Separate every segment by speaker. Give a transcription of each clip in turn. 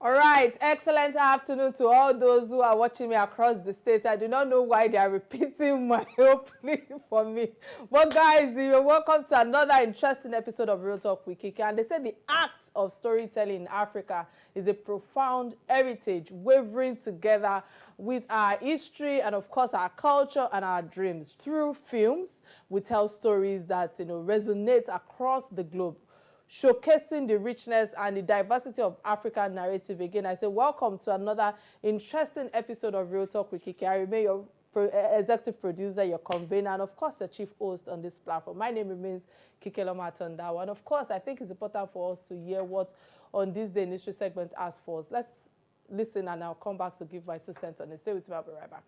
Speaker 1: All right, excellent afternoon to all those who are watching me across the state. I do not know why they are repeating my opening for me. But guys, you're welcome to another interesting episode of Real Talk with Kike. And they say the act of storytelling in Africa is a profound heritage, wavering together with our history and of course our culture and our dreams. Through films, we tell stories that resonate across the globe, showcasing the richness and the diversity of African narrative. Again, I say welcome to another interesting episode of Real Talk with Kike. I remain your executive producer, your convener, and of course, the chief host on this platform. My name remains Kike Atanda-Owo. And of course, I think it's important for us to hear what On This Day Industry segment asks for us. Let's listen and I'll come back to give my 2 cents on it. Stay with me, I'll be right back.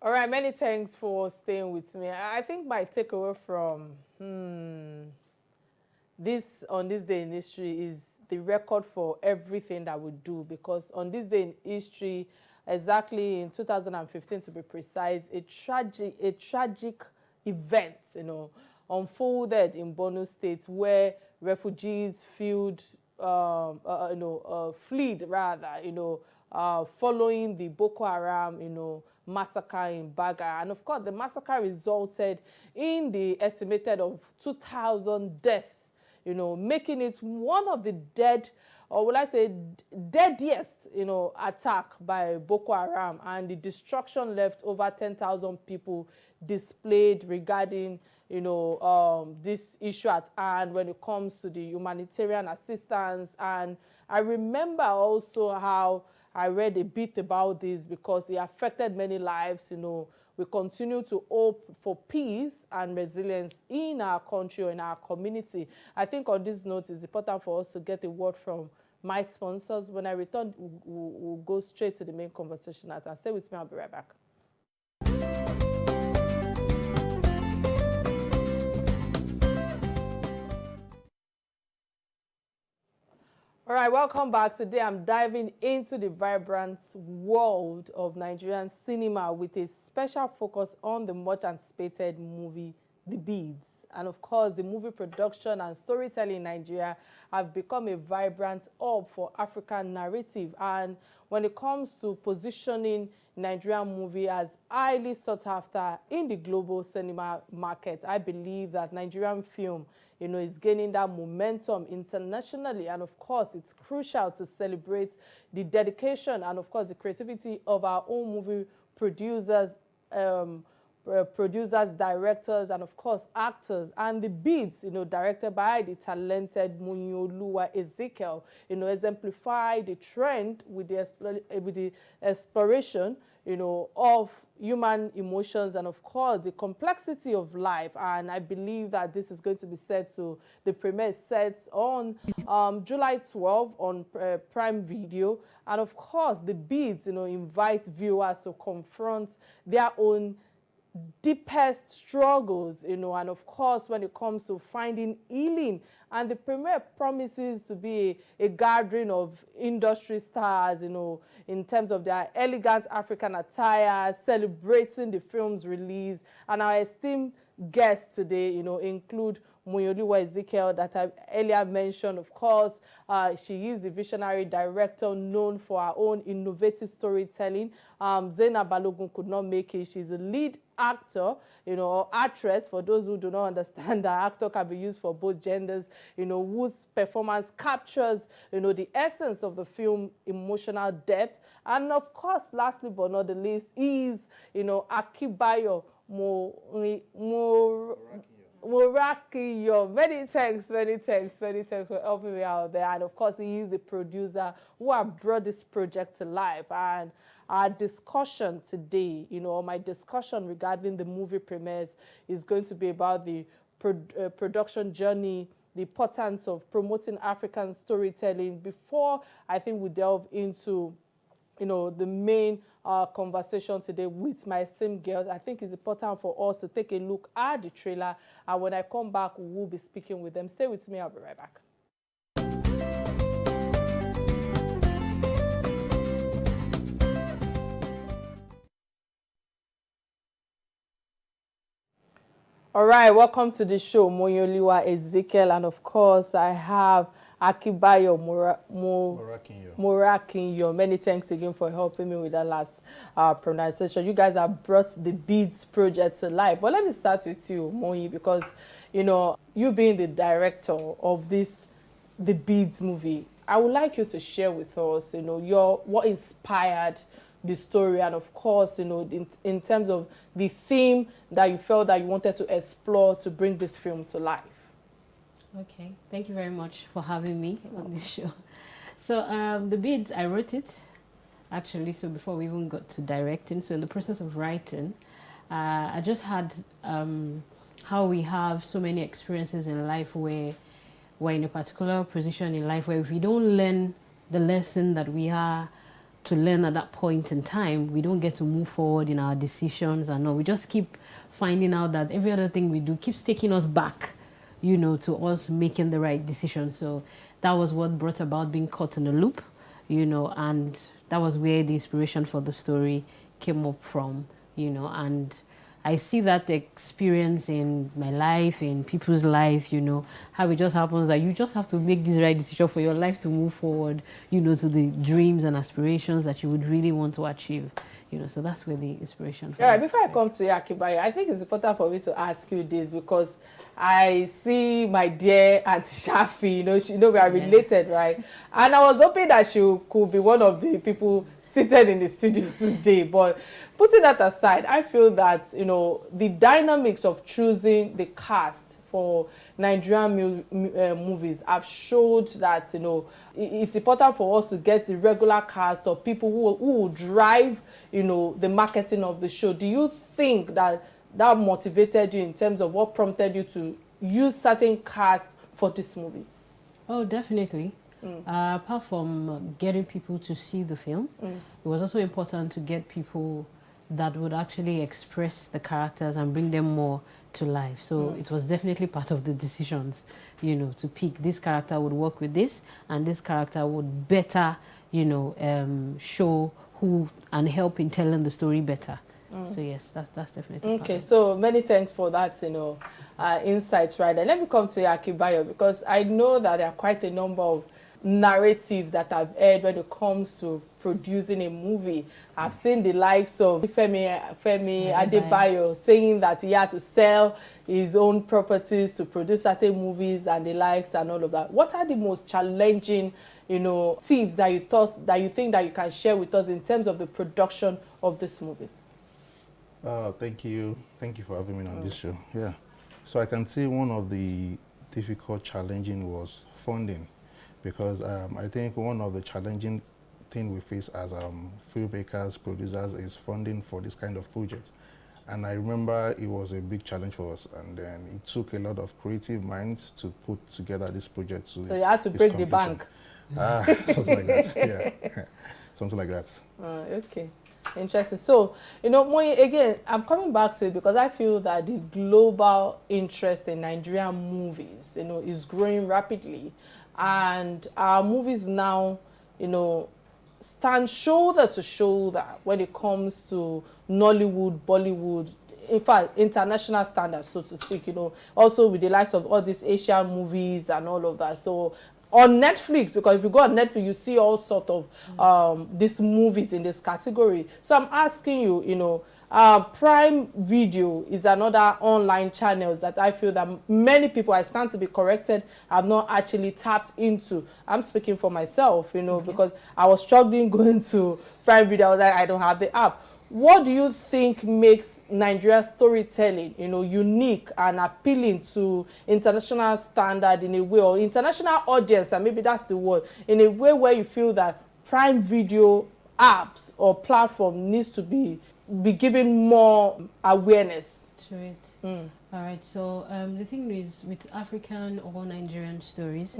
Speaker 1: All right, many thanks for staying with me. I think my takeaway from this On This Day in History is the record for everything that we do, because on this day in history, exactly in 2015 to be precise, a tragic event, unfolded in Borno State, where refugees fled rather, following the Boko Haram, massacre in Baga. And of course, the massacre resulted in the estimated of 2,000 deaths, making it one of the deadliest, attack by Boko Haram, and the destruction left over 10,000 people displayed regarding, this issue at hand when it comes to the humanitarian assistance. And I remember also how I read a bit about this because it affected many lives. We continue to hope for peace and resilience in our country or in our community. I think on this note, it's important for us to get a word from my sponsors. When I return, we'll go straight to the main conversation. Stay with me, I'll be right back. All right, welcome back. Today I'm diving into the vibrant world of Nigerian cinema with a special focus on the much anticipated movie, The Beads. And of course, the movie production and storytelling in Nigeria have become a vibrant hub for African narrative. And when it comes to positioning Nigerian movie as highly sought after in the global cinema market, I believe that Nigerian film is gaining that momentum internationally. And of course, it's crucial to celebrate the dedication and of course the creativity of our own movie producers, directors, and of course actors. And The Beads, directed by the talented Moyinoluwa Ezekiel, exemplify the trend with the exploration, of human emotions and of course the complexity of life. And I believe that this is going to be set to the premiere set on July 12 on Prime Video. And of course, The Beads, invite viewers to confront their own deepest struggles, and of course, when it comes to finding healing. And the premiere promises to be a gathering of industry stars, in terms of their elegant African attire, celebrating the film's release. And our esteemed guests today, include Moyinoluwa Ezekiel that I earlier mentioned. Of course, she is the visionary director known for her own innovative storytelling. Zainab Balogun could not make it. She's a lead actor, or actress, for those who do not understand that actor can be used for both genders, whose performance captures, the essence of the film, emotional depth. And of course, lastly but not the least, is, Akibayo Morakiyo. Many thanks for helping me out there. And of course, he is the producer who have brought this project to life. And our discussion today, my discussion regarding the movie premieres is going to be about the production journey, the importance of promoting African storytelling. Before I think we delve into the main conversation today with my esteemed girls, I think it's important for us to take a look at the trailer. And when I come back, we will be speaking with them. Stay with me. I'll be right back. All right, welcome to the show, Moyinoluwa Ezekiel, and of course, I have Akibayo Morakiyo. Many thanks again for helping me with that last pronunciation. You guys have brought the Beads project to life. But let me start with you, Moyi, because, you being the director of the Beads movie, I would like you to share with us, what inspired the story, and of course, in terms of the theme that you felt that you wanted to explore to bring this film to life.
Speaker 2: Okay, thank you very much for having me on this show. So the Beads, I wrote it actually, so before we even got to directing. So in the process of writing, I just had how we have so many experiences in life where we're in a particular position in life where if we don't learn the lesson that we are to learn at that point in time, we don't get to move forward in our decisions, and all. We just keep finding out that every other thing we do keeps taking us back, to us making the right decision. So that was what brought about being caught in a loop, and that was where the inspiration for the story came up from, and I see that experience in my life, in people's life, how it just happens that you just have to make this right decision for your life to move forward, to the dreams and aspirations that you would really want to achieve. So that's where the inspiration comes.
Speaker 1: All right, before I come to you, Akibayo, I think it's important for me to ask you this because I see my dear Auntie Shafi, we are related, right? And I was hoping that she could be one of the people seated in the studio today. But putting that aside, I feel that, the dynamics of choosing the cast for Nigerian movies have showed that, it's important for us to get the regular cast of people who will drive, the marketing of the show. Do you think that motivated you in terms of what prompted you to use certain cast for this movie?
Speaker 2: Oh, definitely. Apart from getting people to see the film, it was also important to get people that would actually express the characters and bring them more to life. So it was definitely part of the decisions, to pick this character would work with this, and this character would better, show who and help in telling the story better. So yes, that's definitely
Speaker 1: okay. So many thanks for that, insights right there. Let me come to you, Akibayo, because I know that there are quite a number of narratives that I've heard when it comes to producing a movie. I've seen the likes of Femi Adebayo saying that he had to sell his own properties to produce certain movies and the likes and all of that. What are the most challenging, tips that you think that you can share with us in terms of the production of this movie?
Speaker 3: Thank you for having me on this show. Yeah, so I can see one of the difficult challenging was funding. Because I think one of the challenging things we face as filmmakers, producers, is funding for this kind of project. And I remember it was a big challenge for us, and then it took a lot of creative minds to put together this project. So
Speaker 1: you had to break the bank.
Speaker 3: Something like that, yeah. Something like that.
Speaker 1: Okay, interesting. So, Moyi, again, I'm coming back to it because I feel that the global interest in Nigerian movies, is growing rapidly. And our movies now, stand shoulder to shoulder when it comes to Nollywood, Bollywood, in fact, international standards, so to speak, you know, also with the likes of all these Asian movies and all of that. So on Netflix, because if you go on Netflix, you see all sort of these movies in this category. So I'm asking you, you know, Prime Video is another online channels that I feel that many people, I stand to be corrected, have not actually tapped into. I'm speaking for myself, you know, because I was struggling going to Prime Video. I was like, I don't have the app. What do you think makes Nigerian storytelling, you know, unique and appealing to international standard in a way, or international audience, and maybe that's the word, in a way where you feel that Prime Video apps or platform needs to be given more awareness
Speaker 2: to it? All right, so the thing is, with African or Nigerian stories,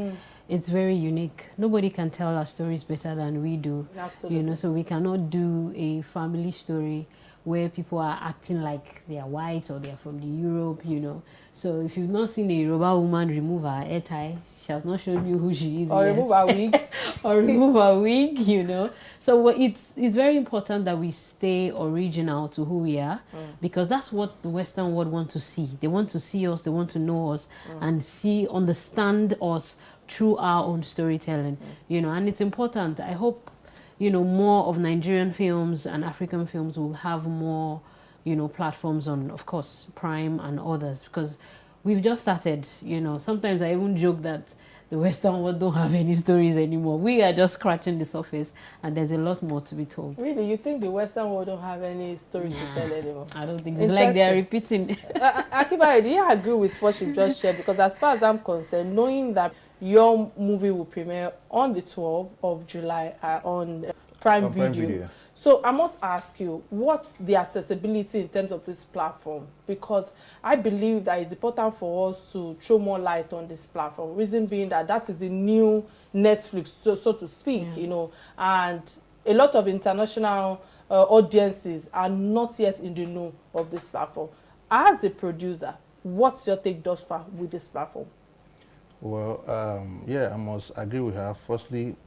Speaker 2: it's very unique. Nobody can tell our stories better than we do.
Speaker 1: Absolutely.
Speaker 2: You know, so we cannot do a family story where people are acting like they are white or they are from the Europe, you know. So if you've not seen a Yoruba woman remove her hair tie, she has not shown you who she is
Speaker 1: Or
Speaker 2: yet.
Speaker 1: remove a wig.
Speaker 2: Or remove a wig, you know. So it's very important that we stay original to who we are, because that's what the Western world want to see. They want to see us, they want to know us, and understand us through our own storytelling, you know. And it's important. I hope, you know, more of Nigerian films and African films will have more, you know, platforms on, of course, Prime and others, because we've just started, you know. Sometimes I even joke that the Western world don't have any stories anymore. We are just scratching the surface, and there's a lot more to be told.
Speaker 1: Really? You think the Western world don't have any story to tell anymore?
Speaker 2: I don't think it's like they are repeating.
Speaker 1: Akiba, do you agree with what you just shared? Because as far as I'm concerned, knowing that your movie will premiere on the 12th of July on Prime Video. So I must ask you, what's the accessibility in terms of this platform? Because I believe that it's important for us to throw more light on this platform. Reason being that that is the new Netflix, so to speak, you know, and a lot of international audiences are not yet in the know of this platform. As a producer, what's your take thus far with this platform?
Speaker 3: Well, yeah, I must agree with her. Firstly,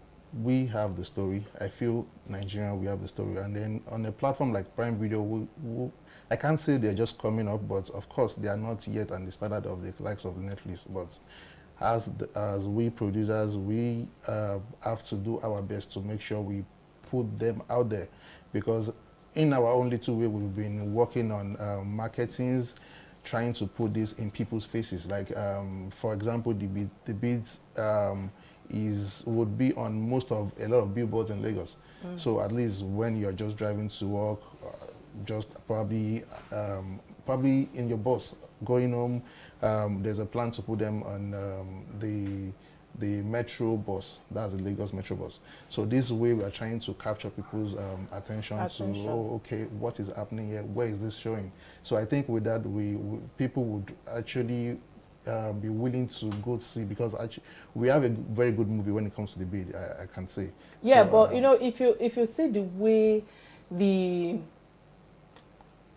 Speaker 3: we have the story. I feel Nigeria, we have the story. And then on a platform like Prime Video, I can't say they're just coming up, but of course they are not yet on the standard of the likes of Netflix. But as we producers, we have to do our best to make sure we put them out there, because in our own little way, we've been working on marketings, trying to put this in people's faces. Like, for example, the beats would be on a lot of billboards in Lagos. So at least when you're just driving to work, just probably in your bus going home, there's a plan to put them on the metro bus. That's the Lagos metro bus. So this way we are trying to capture people's attention to, oh, okay, what is happening here? Where is this showing? So I think with that, people would actually be willing to go see, because actually we have a very good movie when it comes to the bid, I can say.
Speaker 1: Yeah,
Speaker 3: so,
Speaker 1: but you know, if you see the way the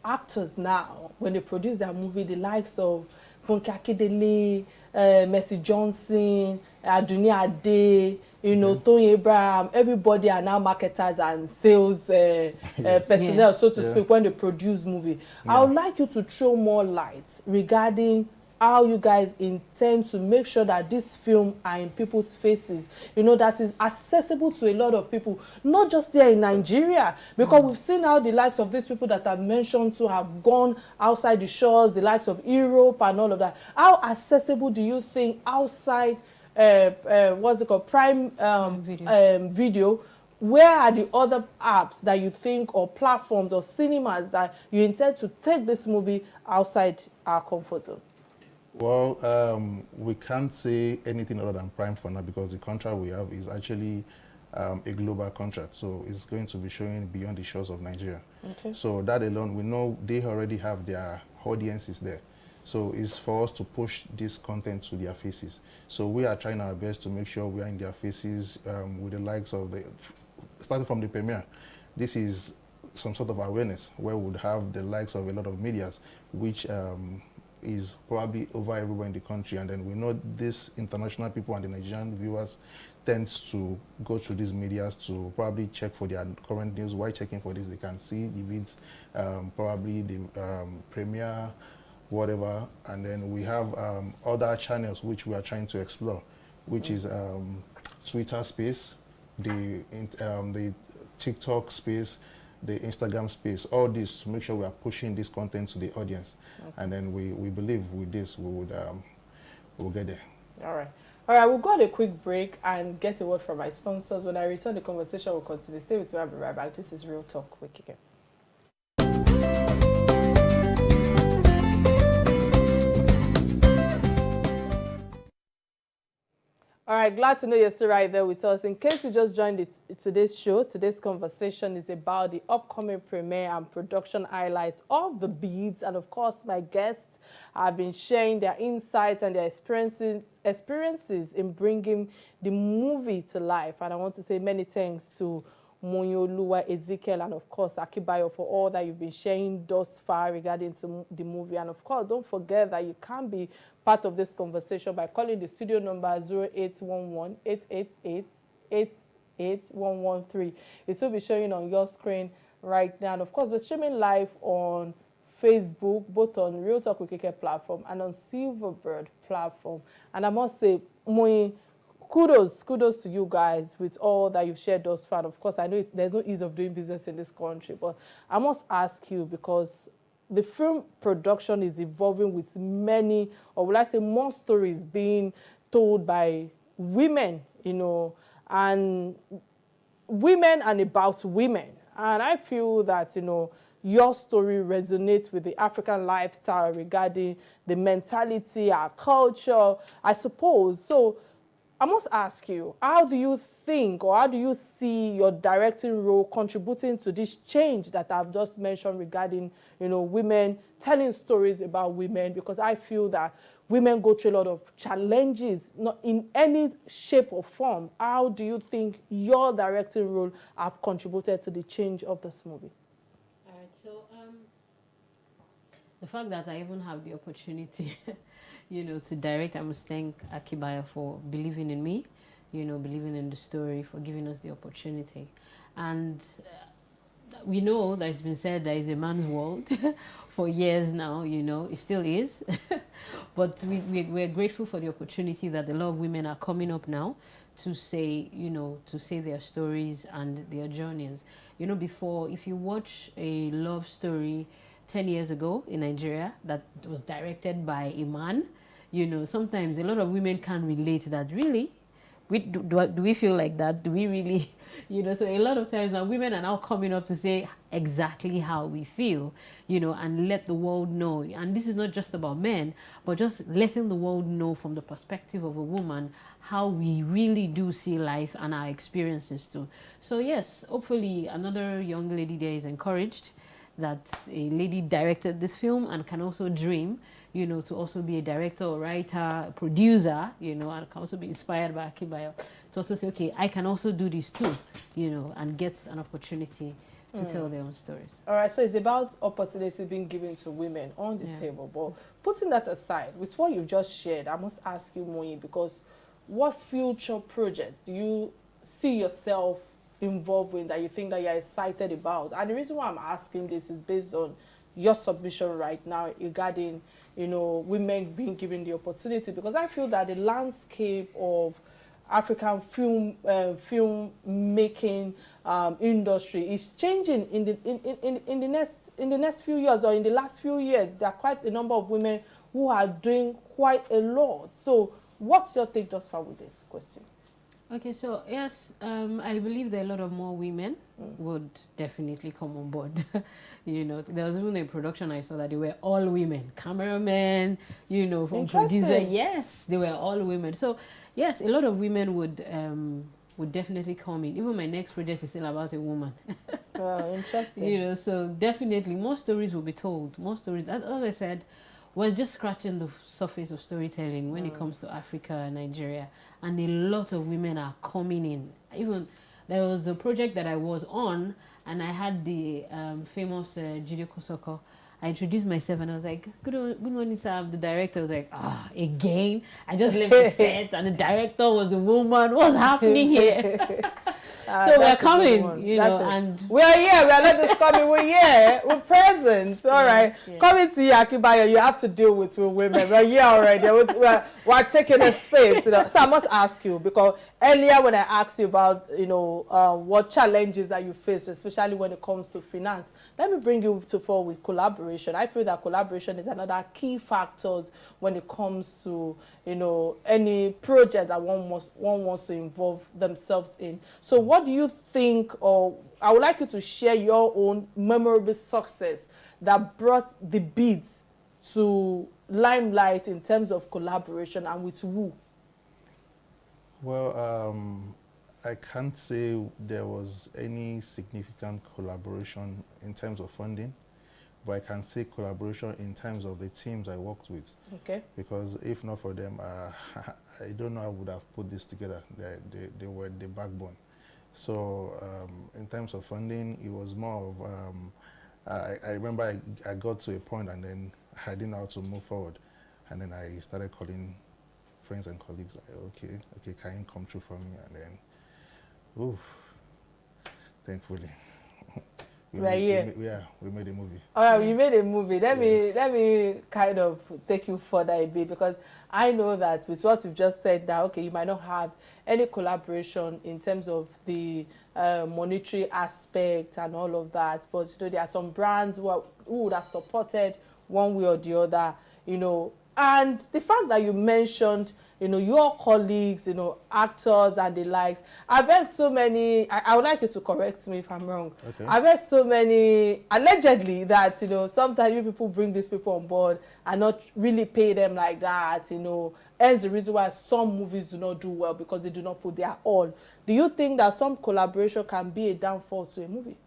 Speaker 1: actors now, when they produce their movie, the likes of Funke Akindele, Mercy Johnson, Aduni Ade, you know, Tony Abraham, everybody are now marketers and sales personnel, so to speak, when they produce movie. I would like you to throw more light regarding how you guys intend to make sure that this film are in people's faces, you know, that is accessible to a lot of people, not just here in Nigeria, because we've seen how the likes of these people that I've mentioned to have gone outside the shores, the likes of Europe and all of that. How accessible do you think outside, what's it called, Prime Video? Where are the other apps that you think, or platforms or cinemas that you intend to take this movie outside our comfort zone?
Speaker 3: Well, we can't say anything other than Prime for now, because the contract we have is actually a global contract. So it's going to be showing beyond the shores of Nigeria. Okay. So that alone, we know they already have their audiences there. So it's for us to push this content to their faces. So we are trying our best to make sure we are in their faces with the likes of starting from the premiere. This is some sort of awareness where we would have the likes of a lot of medias, which is probably over everywhere in the country, and then we know these international people and the Nigerian viewers, tends to go through these medias to probably check for their current news. While checking for this, they can see the events, probably the premiere, whatever. And then we have other channels which we are trying to explore, which is Twitter space, the TikTok space, the Instagram space, all this to make sure we are pushing this content to the audience. Okay. And then we believe with this we would we'll get there.
Speaker 1: All right. All right, we'll go on a quick break and get a word from my sponsors. When I return, the conversation will continue. Stay with me, I'll be right back. This is Real Talk with Kike. All right, glad to know you're still right there with us. In case you just joined today's show, today's conversation is about the upcoming premiere and production highlights of The Beads. And of course, my guests have been sharing their insights and their experiences in bringing the movie to life. And I want to say many thanks to Moyinoluwa, Ezekiel, and of course, Akibayo for all that you've been sharing thus far regarding to the movie. And of course, don't forget that you can be part of this conversation by calling the studio number 0811-888-88113. It will be showing on your screen right now. And of course, we're streaming live on Facebook, both on Real Talk with Kike platform and on Silverbird platform. And I must say, kudos to you guys with all that you've shared thus far. Of course, I know there's no ease of doing business in this country, but I must ask you, because the film production is evolving with many, or will I say more stories being told by women, you know, and women and about women. And I feel that, you know, your story resonates with the African lifestyle regarding the mentality, our culture, I suppose. So I must ask you, how do you think, or how do you see your directing role contributing to this change that I've just mentioned regarding, you know, women telling stories about women? Because I feel that women go through a lot of challenges, not in any shape or form. How do you think your directing role have contributed to the change of this movie?
Speaker 2: All right, so the fact that I even have the opportunity you know, to direct, I must thank Akibaya for believing in me, you know, believing in the story, for giving us the opportunity. And we know that it's been said that it's a man's world for years now, you know, it still is. But we're grateful for the opportunity that a lot of women are coming up now to say, you know, to say their stories and their journeys. You know, before, if you watch a love story 10 years ago in Nigeria that was directed by a man, you know, sometimes a lot of women can't relate that. Really? Do we feel like that? Do we really, you know? So a lot of times now women are now coming up to say exactly how we feel, you know, and let the world know. And this is not just about men, but just letting the world know from the perspective of a woman how we really do see life and our experiences too. So yes, hopefully another young lady there is encouraged that a lady directed this film and can also dream, you know, to also be a director or writer, producer, you know, and can also be inspired by Akibayo to also say, okay, I can also do this too, you know, and get an opportunity to tell their own stories. All
Speaker 1: right, so it's about opportunity being given to women on the table. But putting that aside, with what you've just shared, I must ask you, Moyi, because what future projects do you see yourself involved with that you think that you're excited about? And the reason why I'm asking this is based on your submission right now regarding, you know, women being given the opportunity, because I feel that the landscape of African film making industry is changing in the next few years, or in the last few years. There are quite a number of women who are doing quite a lot. So what's your take thus far with this question?
Speaker 2: Okay, so yes, I believe that a lot of more women would definitely come on board. You know, there was even a production I saw that they were all women, cameramen, you know, from producer. Yes, they were all women. So yes, a lot of women would definitely come in. Even my next project is still about a woman.
Speaker 1: Interesting.
Speaker 2: You know, so definitely more stories will be told. More stories. As I said, we're just scratching the surface of storytelling when it comes to Africa and Nigeria. And a lot of women are coming in. Even there was a project that I was on, and I had the famous Jide Kosoko I introduced myself and I was like, good morning, sir. The director was like, again? I just left the set and the director was the woman. What's happening here? So we're coming, you know, and
Speaker 1: we are here. We are not just coming. We're here. We're present. All right.
Speaker 2: Yeah.
Speaker 1: Coming to you, Akibayo, you have to deal with women. We're here already. We're taking a space. You know. So I must ask you, because earlier when I asked you about, you know, what challenges that you face, especially when it comes to finance, let me bring you to forward with collaboration. I feel that collaboration is another key factor when it comes to, you know, any project that one wants to involve themselves in. So what do you think, or I would like you to share your own memorable success that brought the beats to limelight in terms of collaboration, and with who?
Speaker 3: Well, I can't say there was any significant collaboration in terms of funding, but I can say collaboration in terms of the teams I worked with.
Speaker 1: Okay.
Speaker 3: Because if not for them, I don't know how I would have put this together. They were the backbone. So in terms of funding, it was more of, I remember I got to a point and then I didn't know how to move forward. And then I started calling friends and colleagues, like, okay, can you come through for me? And then, oof, thankfully. We made a movie.
Speaker 1: All right, you made a movie. Let me kind of take you further a bit, because I know that with what you've just said now, okay, you might not have any collaboration in terms of the monetary aspect and all of that, but you know, there are some brands who would have supported one way or the other, you know. And the fact that you mentioned, you know, your colleagues, you know, actors and the likes, I've heard so many, I would like you to correct me if I'm wrong.
Speaker 3: Okay.
Speaker 1: I've heard so many, allegedly, that, you know, sometimes you people bring these people on board and not really pay them like that, you know. Hence the reason why some movies do not do well, because they do not put their all. Do you think that some collaboration can be a downfall to a movie?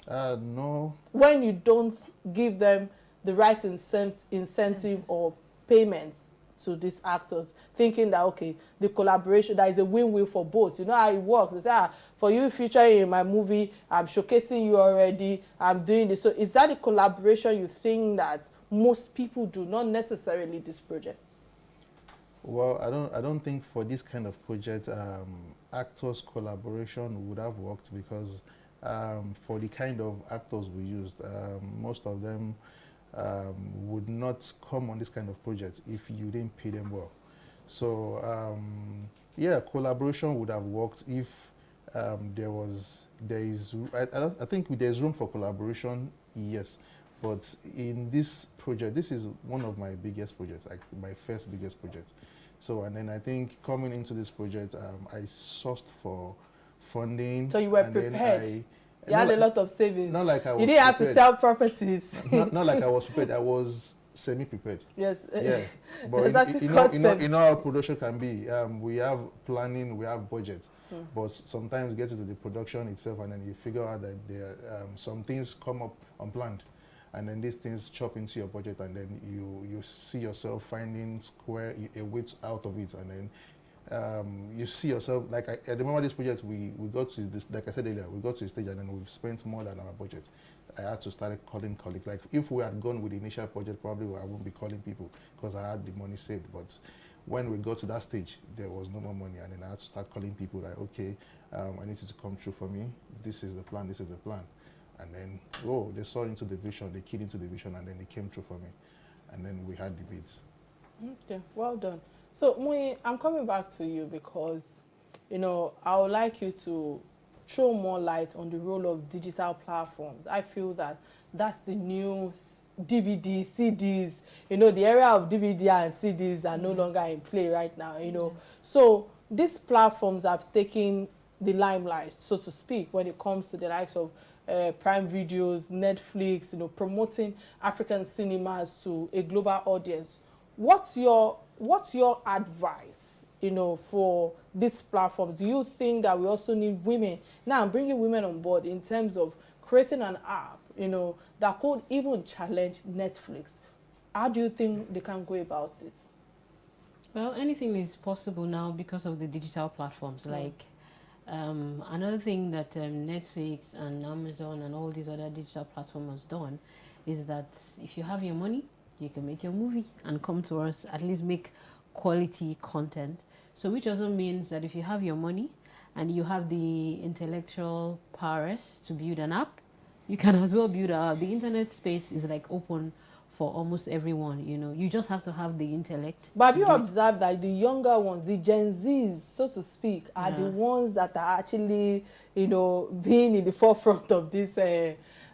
Speaker 3: No.
Speaker 1: When you don't give them the right incentive or payments to these actors, thinking that, okay, the collaboration, that is a win-win for both. You know how it works. They say, for you featuring in my movie, I'm showcasing you already, I'm doing this. So is that a collaboration you think that most people do, not necessarily this project?
Speaker 3: Well, I don't think for this kind of project, actors collaboration would have worked, because for the kind of actors we used, most of them would not come on this kind of project if you didn't pay them well. So yeah, collaboration would have worked if I think there's room for collaboration, yes. But in this project, this is one of my biggest projects, like my first biggest project. So, and then I think coming into this project, I sourced for funding.
Speaker 1: So you were prepared. You had a lot of savings.
Speaker 3: Not like I was.
Speaker 1: You didn't have
Speaker 3: prepared.
Speaker 1: to sell properties.
Speaker 3: Not like I was prepared. I was semi-prepared.
Speaker 1: Yes.
Speaker 3: Yeah. But you know how production can be. We have planning, we have budget. But sometimes get into the production itself, and then you figure out that there some things come up unplanned, and then these things chop into your budget, and then you see yourself finding a way out of it, and then you see yourself, like I remember this project, we got to this, like I said earlier, we got to a stage and then we've spent more than our budget. I had to start calling colleagues. Like if we had gone with the initial budget, probably I wouldn't be calling people because I had the money saved. But when we got to that stage, there was no more money, and then I had to start calling people like, okay, I need you to come through for me. This is the plan, this is the plan. And then, oh, they saw into the vision, they keyed into the vision, and then they came through for me. And then we had the bids.
Speaker 1: Okay, well done. So, Moyi, I'm coming back to you because, you know, I would like you to throw more light on the role of digital platforms. I feel that that's the new DVD, CDs, you know, the era of DVD and CDs are no longer in play right now, you know. So these platforms have taken the limelight, so to speak, when it comes to the likes of Prime Videos, Netflix, you know, promoting African cinemas to a global audience. What's your advice, you know, for these platforms? Do you think that we also need women? Now, I'm bringing women on board in terms of creating an app, you know, that could even challenge Netflix. How do you think they can go about it?
Speaker 2: Well, anything is possible now because of the digital platforms. Like another thing that Netflix and Amazon and all these other digital platforms has done is that if you have your money, you can make your movie and come to us, at least make quality content. So which also means that if you have your money and you have the intellectual prowess to build an app, you can as well build an app. The internet space is like open for almost everyone, you know. You just have to have the intellect.
Speaker 1: But have you observed that the younger ones, the Gen Zs, so to speak, are the ones that are actually, you know, being in the forefront of this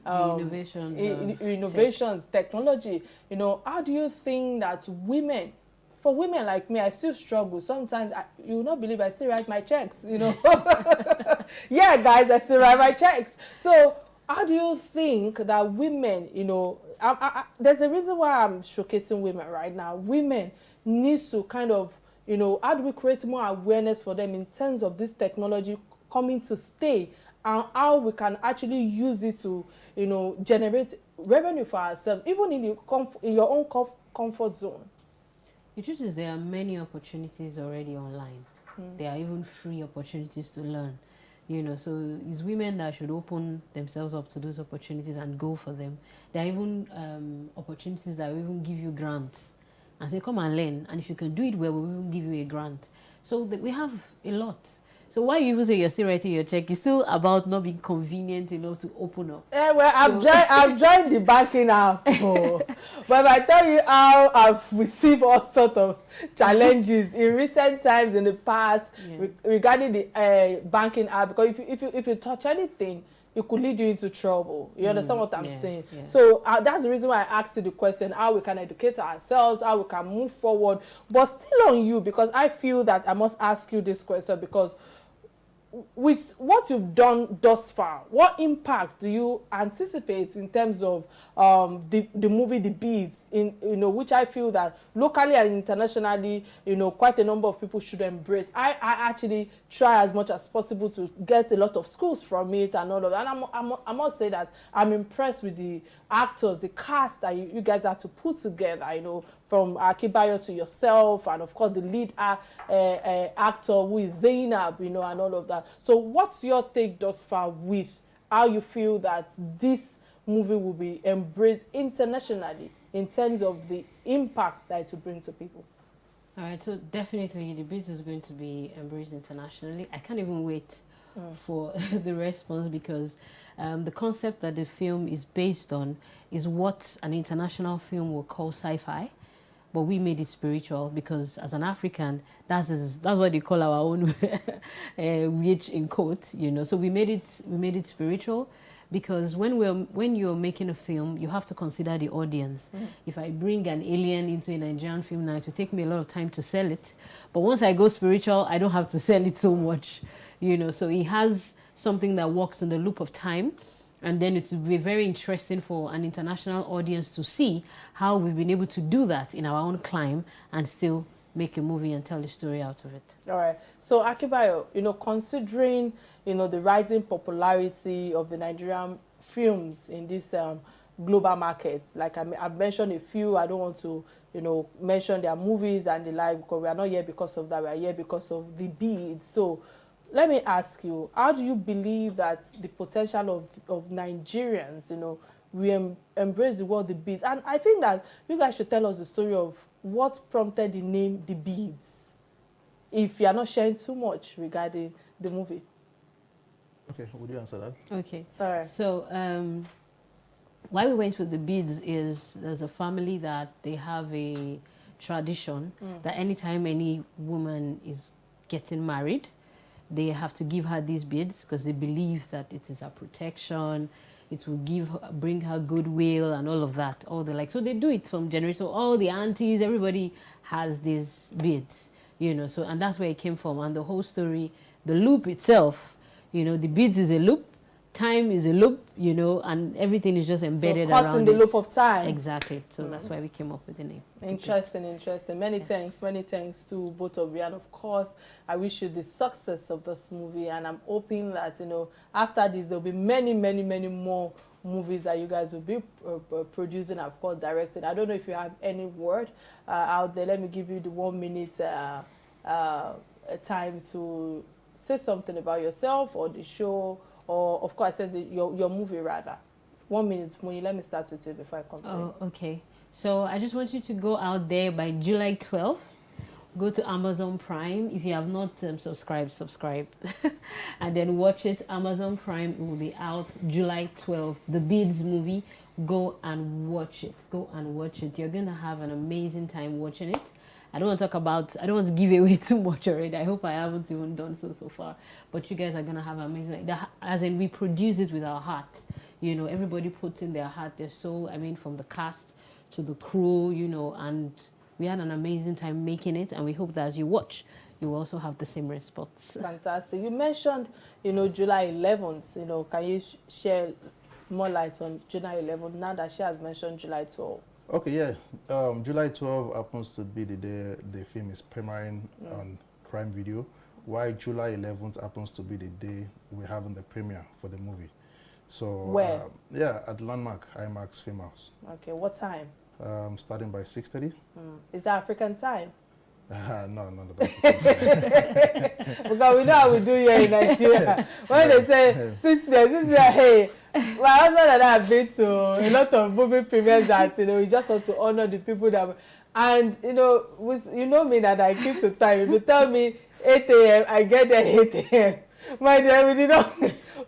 Speaker 1: innovations, technology? You know, how do you think that women, for women like me, I still struggle. Sometimes, you will not believe I still write my checks, you know. Yeah, guys, I still write my checks. So how do you think that women, you know, there's a reason why I'm showcasing women right now. Women need to kind of, you know, how do we create more awareness for them in terms of this technology coming to stay, and how we can actually use it to, you know, generate revenue for ourselves, even in your own comfort zone?
Speaker 2: The truth is there are many opportunities already online. There are even free opportunities to learn. You know, so it's women that should open themselves up to those opportunities and go for them. There are even opportunities that will even give you grants and say, come and learn. And if you can do it well, we will give you a grant. So we have a lot. So why you even say you're still writing your check? It's still about not being convenient enough to open up.
Speaker 1: Yeah, well, I've joined the banking app. Oh. But if I tell you how I've received all sorts of challenges in recent times in the past regarding the banking app, because if you touch anything, it could lead you into trouble. You understand what I'm saying? Yeah. So that's the reason why I asked you the question, how we can educate ourselves, how we can move forward. But still on you, because I feel that I must ask you this question, because with what you've done thus far, what impact do you anticipate in terms of the movie The Beads, in, you know, which I feel that locally and internationally, you know, quite a number of people should embrace. I actually try as much as possible to get a lot of schools from it and all of that. And I must say that I'm impressed with the actors, the cast that you guys have to put together, you know, from Akibayo to yourself, and of course the lead actor who is Zainab, you know, and all of that. So what's your take thus far with how you feel that this movie will be embraced internationally in terms of the impact that it will bring to people?
Speaker 2: All right, so definitely The Beat is going to be embraced internationally. I can't even wait for the response, because the concept that the film is based on is what an international film will call sci-fi, but we made it spiritual, because as an African, that's what they call our own witch in quotes, you know. So we made it spiritual, because when you're making a film, you have to consider the audience. If I bring an alien into a Nigerian film now, it will take me a lot of time to sell it. But once I go spiritual, I don't have to sell it so much, you know. So it has something that works in the loop of time. And then it will be very interesting for an international audience to see how we've been able to do that in our own climb and still make a movie and tell the story out of it. All
Speaker 1: right. So Akibayo, you know, considering, you know, the rising popularity of the Nigerian films in this global market, like I've mentioned a few, I don't want to, you know, mention their movies and the like, because we are not here because of that, we are here because of The Beat. So let me ask you, how do you believe that the potential of Nigerians, you know, we embrace the word The Beads? And I think that you guys should tell us the story of what prompted the name The Beads, if you are not sharing too much regarding the movie.
Speaker 3: Okay, would you answer that?
Speaker 2: Okay.
Speaker 1: All right.
Speaker 2: So why we went with The Beads is there's a family that they have a tradition that anytime any woman is getting married, they have to give her these beads, because they believe that it is a protection, it will bring her goodwill and all of that, all the like. So they do it from generation. So all the aunties, everybody has these beads, you know. So, and that's where it came from. And the whole story, the loop itself, you know, the beads is a loop, time is a loop, you know, and everything is just embedded around it. So caught in
Speaker 1: the loop of time.
Speaker 2: Exactly. So that's why we came up with the name.
Speaker 1: Interesting. Many thanks to both of you. And of course, I wish you the success of this movie. And I'm hoping that, you know, after this, there'll be many more movies that you guys will be producing, and of course, directing. I don't know if you have any word out there. Let me give you the 1 minute time to say something about yourself or the show, or of course, I said your movie rather. 1 minute, Moyi, let me start with you before I come to you.
Speaker 2: Oh, okay. So I just want you to go out there by July 12th. Go to Amazon Prime. If you have not subscribe. And then watch it. Amazon Prime, it will be out July 12th. The Beads movie. Go and watch it. Go and watch it. You're going to have an amazing time watching it. I don't want to give away too much already. I hope I haven't even done so far. But you guys are going to have amazing, as in we produce it with our heart. You know, everybody puts in their heart, their soul. I mean, from the cast to the crew, you know, and we had an amazing time making it, and we hope that as you watch, you also have the same response.
Speaker 1: Fantastic. You mentioned, you know, July 11th. You know, can you share more light on July 11th now that she has mentioned July 12th?
Speaker 3: Okay, yeah. July 12th happens to be the day the film is premiering on Prime Video, while July 11th happens to be the day we're having the premiere for the movie. So,
Speaker 1: where?
Speaker 3: Yeah, at Landmark IMAX Film House.
Speaker 1: Okay, what time?
Speaker 3: Starting by 6:30.
Speaker 1: Is that African time?
Speaker 3: No, not African time.
Speaker 1: Because we know how we do here in Nigeria. When they say 6 p.m., 6 p.m., hey, my husband and I have been to a lot of movie premieres that, you know, we just want to honor the people that, and, you know, you know me that I keep to time. If you tell me 8 a.m., I get there 8 a.m. My dear, we did not.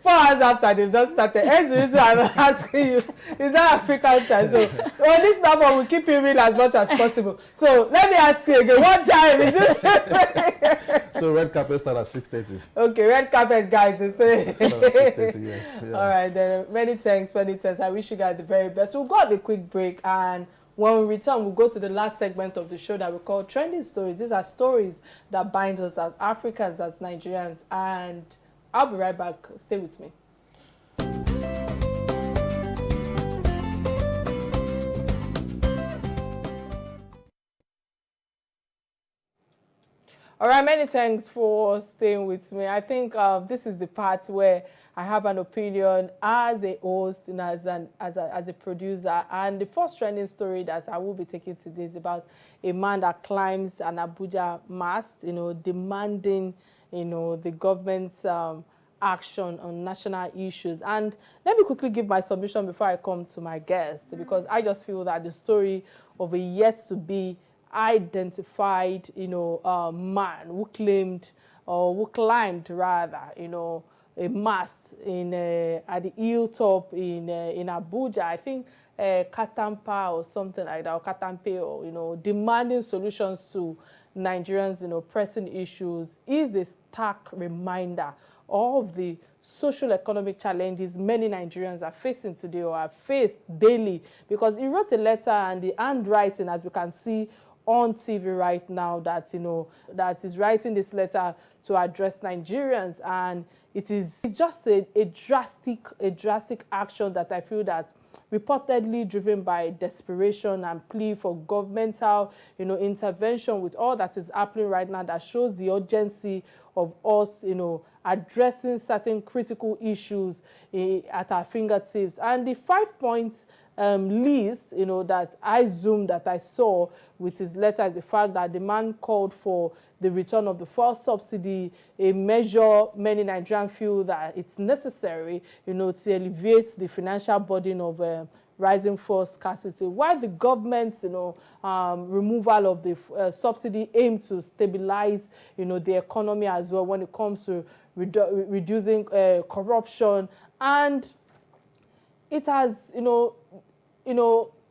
Speaker 1: 4 hours after they've just started. Hence the reason I'm asking you, is that African time? So on this platform, we keep hearing as much as possible. So let me ask you again, what time is it?
Speaker 3: So red carpet start at 6:30.
Speaker 1: Okay, red carpet guys, they say.
Speaker 3: Start at 6:30, yes. Yeah.
Speaker 1: All right, then many thanks, many thanks. I wish you guys the very best. We'll go on a quick break, and when we return, we'll go to the last segment of the show that we call Trending Stories. These are stories that bind us as Africans, as Nigerians, and I'll be right back. Stay with me. All right, many thanks for staying with me. I think this is the part where I have an opinion as a host and as a producer. And the first trending story that I will be taking today is about a man that climbs an Abuja mast, you know, demanding, you know, the government's action on national issues. And let me quickly give my submission before I come to my guest, because I just feel that the story of a yet-to-be identified, you know, man who climbed rather, you know, a mast in at the hilltop in Abuja. I think Katampa or something like that, or Katampe, or, you know, demanding solutions to Nigerians, you know, pressing issues, is a stark reminder of the social economic challenges many Nigerians are facing today or are faced daily. Because he wrote a letter, and the handwriting, as we can see on TV right now, that, you know, that is writing this letter to address Nigerians, and it's just a drastic action that I feel that reportedly driven by desperation and plea for governmental, you know, intervention with all that is happening right now, that shows the urgency of us, you know, addressing certain critical issues at our fingertips. And the 5-point list, you know, that I saw with his letter is the fact that the man called for the return of the fuel subsidy, a measure many Nigerians feel that it's necessary, you know, to alleviate the financial burden of rising fuel scarcity, while the government's, you know, removal of the subsidy aim to stabilize, you know, the economy as well when it comes to reducing corruption. And it has, you know,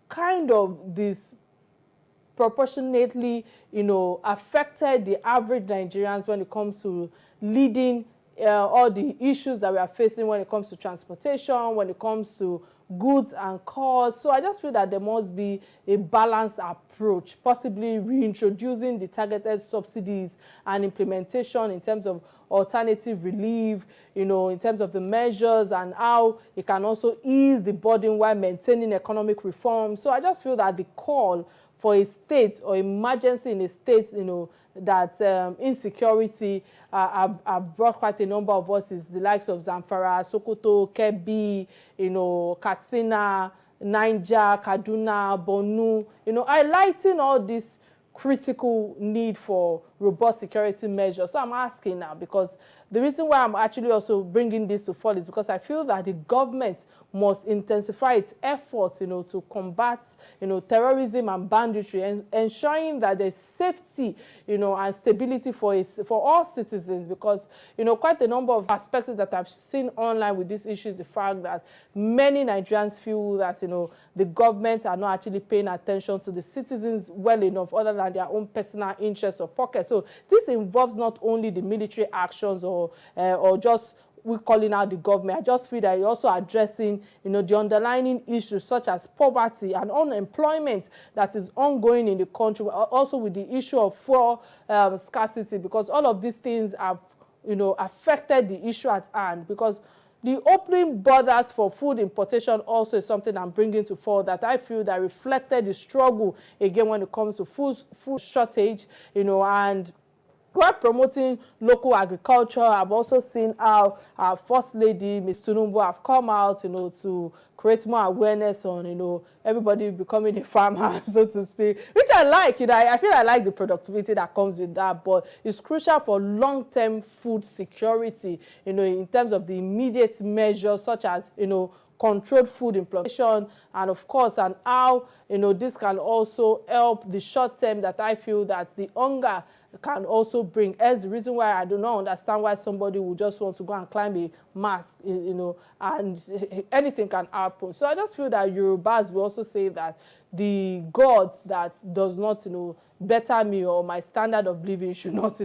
Speaker 1: kind of disproportionately, you know, affected the average Nigerians when it comes to leading all the issues that we are facing when it comes to transportation, when it comes to goods and costs. So I just feel that there must be a balanced approach, possibly reintroducing the targeted subsidies and implementation in terms of alternative relief, you know, in terms of the measures and how it can also ease the burden while maintaining economic reform. So I just feel that the call for a state or emergency in a state, you know, that insecurity have brought quite a number of voices, the likes of Zamfara, Sokoto, Kebbi, you know, Katsina, Niger, Kaduna, Borno, you know, highlighting all these critical need for robust security measures. So I'm asking now, because the reason why I'm actually also bringing this to fall is because I feel that the government must intensify its efforts, to combat, terrorism and banditry, and ensuring that there's safety, and stability for all citizens. Because, quite a number of perspectives that I've seen online with this issue is the fact that many Nigerians feel that, the government are not actually paying attention to the citizens well enough, other than their own personal interests or pockets. So this involves not only the military actions or just we're calling out the government. I just feel that you're also addressing, the underlying issues such as poverty and unemployment that is ongoing in the country, also with the issue of fuel scarcity, because all of these things have, affected the issue at hand. Because the opening borders for food importation also is something I'm bringing to fore that I feel that reflected the struggle again when it comes to food shortage, and while promoting local agriculture. I've also seen how our First Lady, Ms. Tinubu, have come out, to create more awareness on, everybody becoming a farmer, so to speak, which I like. I feel I like the productivity that comes with that, but it's crucial for long-term food security, in terms of the immediate measures such as, controlled food implementation, and of course, and how, this can also help the short term that I feel that the hunger can also bring. As the reason why I do not understand why somebody would just want to go and climb a mast, and anything can happen. So I just feel that Yorubas will also say that the gods that does not, better me or my standard of living should not,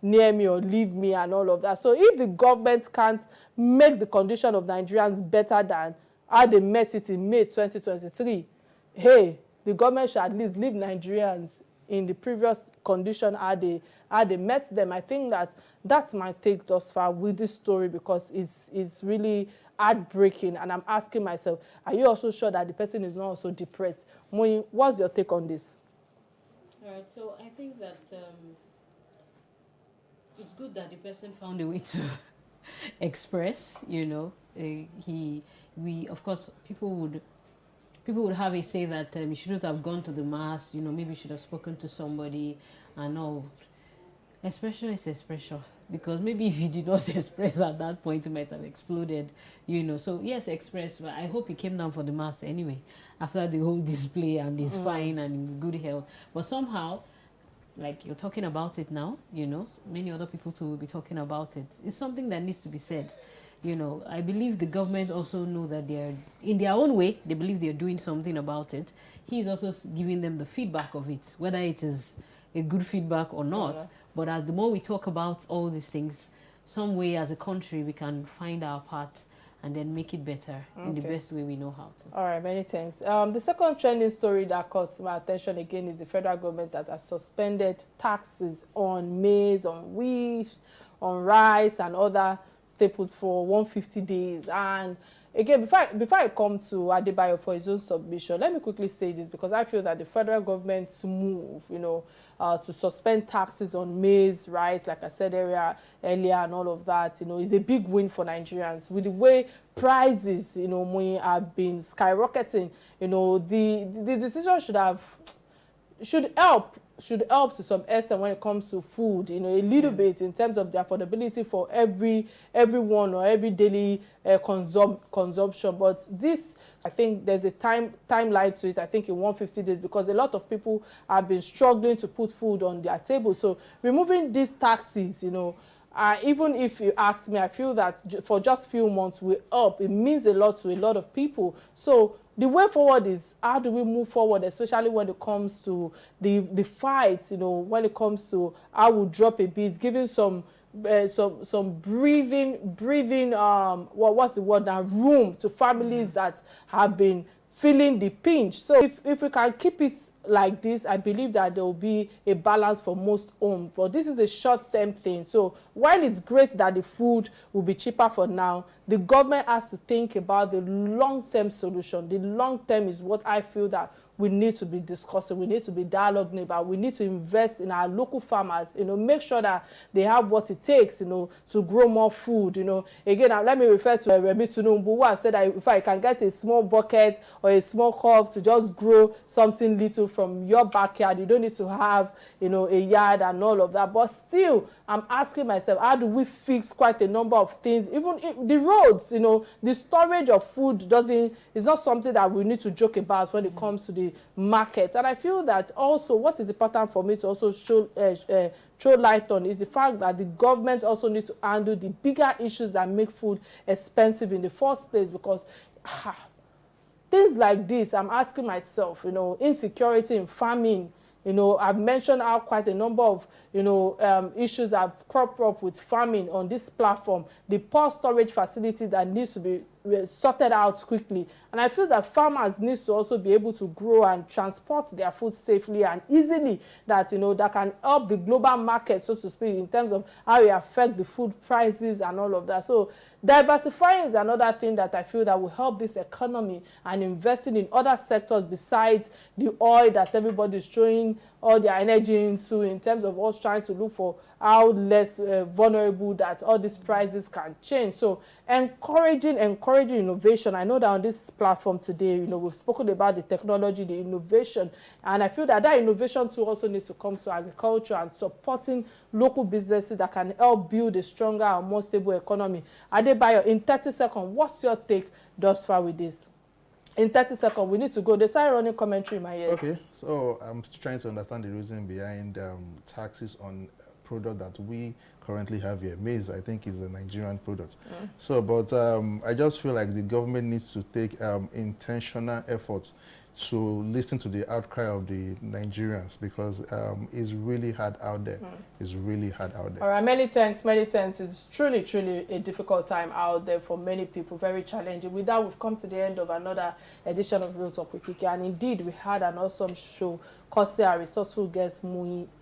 Speaker 1: near me or leave me and all of that. So if the government can't make the condition of Nigerians better than how they met it in May 2023, hey, the government should at least leave Nigerians in the previous condition how they met them. I think that's my take thus far with this story, because it's really heartbreaking, and I'm asking myself, are you also sure that the person is not also depressed? Moyi, what's your take on this?
Speaker 2: All right, so I think that it's good that the person found a way to express, of course, people would have a say that you shouldn't have gone to the mass, maybe you should have spoken to somebody and all. Expression is expression, because maybe if you did not express at that point, it might have exploded, So yes, express, but I hope he came down for the mass anyway, after the whole display, and he's fine and in good health. But somehow, like you're talking about it now, many other people too will be talking about it. It's something that needs to be said. I believe the government also know that they're, in their own way, they believe they're doing something about it. He's also giving them the feedback of it, whether it is a good feedback or not. Yeah. But as the more we talk about all these things, some way as a country we can find our part and then make it better in the best way we know how to.
Speaker 1: All right, many thanks. The second trending story that caught my attention again is the federal government that has suspended taxes on maize, on wheat, on rice and other staples for 150 days. And again, before I come to Adebayo for his own submission, let me quickly say this, because I feel that the federal government's move, to suspend taxes on maize, rice, like I said earlier, and all of that, is a big win for Nigerians. With the way prices, have been skyrocketing, the decision should help to some extent when it comes to food, a little bit in terms of the affordability for everyone or every daily consumption. But this, I think there's a timeline to it, I think in 150 days, because a lot of people have been struggling to put food on their table. So removing these taxes, even if you ask me, I feel that for just few months will help. It means a lot to a lot of people. So the way forward is, how do we move forward, especially when it comes to the fight, when it comes to how we drop a bit, giving some breathing, what's the word now, room to families that have been feeling the pinch. So if we can keep it like this, I believe that there will be a balance for most homes. But this is a short-term thing. So while it's great that the food will be cheaper for now, the government has to think about the long-term solution. The long-term is what I feel that we need to be discussing, we need to be dialoguing about. We need to invest in our local farmers, you know, make sure that they have what it takes, you know, to grow more food, you know. Again, let me refer to Remi Tunumbu, who have said that if I can get a small bucket or a small cup to just grow something little from your backyard, you don't need to have, you know, a yard and all of that. But still, I'm asking myself, how do we fix quite a number of things? Even the roads, you know, the storage of food is not something that we need to joke about when it comes to the market. And I feel that also what is important for me to also throw light on is the fact that the government also needs to handle the bigger issues that make food expensive in the first place, because things like this, I'm asking myself, you know, insecurity in farming, you know, I've mentioned how quite a number of, you know, issues have cropped up with farming on this platform, the poor storage facility that needs to be sorted out quickly. And I feel that farmers need to also be able to grow and transport their food safely and easily, that, you know, that can help the global market, so to speak, in terms of how it affects the food prices and all of that. So diversifying is another thing that I feel that will help this economy, and investing in other sectors besides the oil that everybody is throwing all their energy into, in terms of us trying to look for how less vulnerable that all these prices can change. So encouraging innovation. I know that on this platform today, you know, we've spoken about the technology, the innovation, and I feel that innovation too also needs to come to agriculture and supporting local businesses that can help build a stronger and more stable economy. Adebayo, in 30 seconds, what's your take thus far with this? In 30 seconds, we need to go. They started running commentary in my ears. Okay,
Speaker 3: so I'm still trying to understand the reason behind taxes on product that we currently have here. Maize, I think, is a Nigerian product. So, but I just feel like the government needs to take intentional efforts to listen to the outcry of the Nigerians, because it's really hard out there. It's really hard out there.
Speaker 1: All right, many thanks, many thanks. It's truly, truly a difficult time out there for many people, very challenging. With that, we've come to the end of another edition of Real Talk with Kike. And indeed, we had an awesome show, caused our resourceful guest,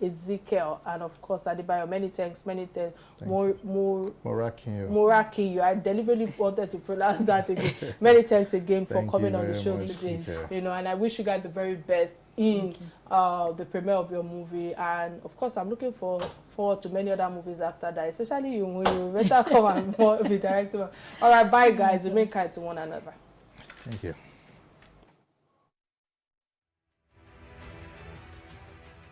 Speaker 1: Ezekiel, and of course, Adebayo. Many thanks, many thanks. Morakinyo. I deliberately wanted to pronounce that again. Many thanks again for coming on the show today. Kike. You know, and I wish you guys the very best in the premiere of your movie. And of course, I'm looking forward to many other movies after that, especially you. You better come and be director. All right, bye guys. Remain kind to one another.
Speaker 3: Thank you.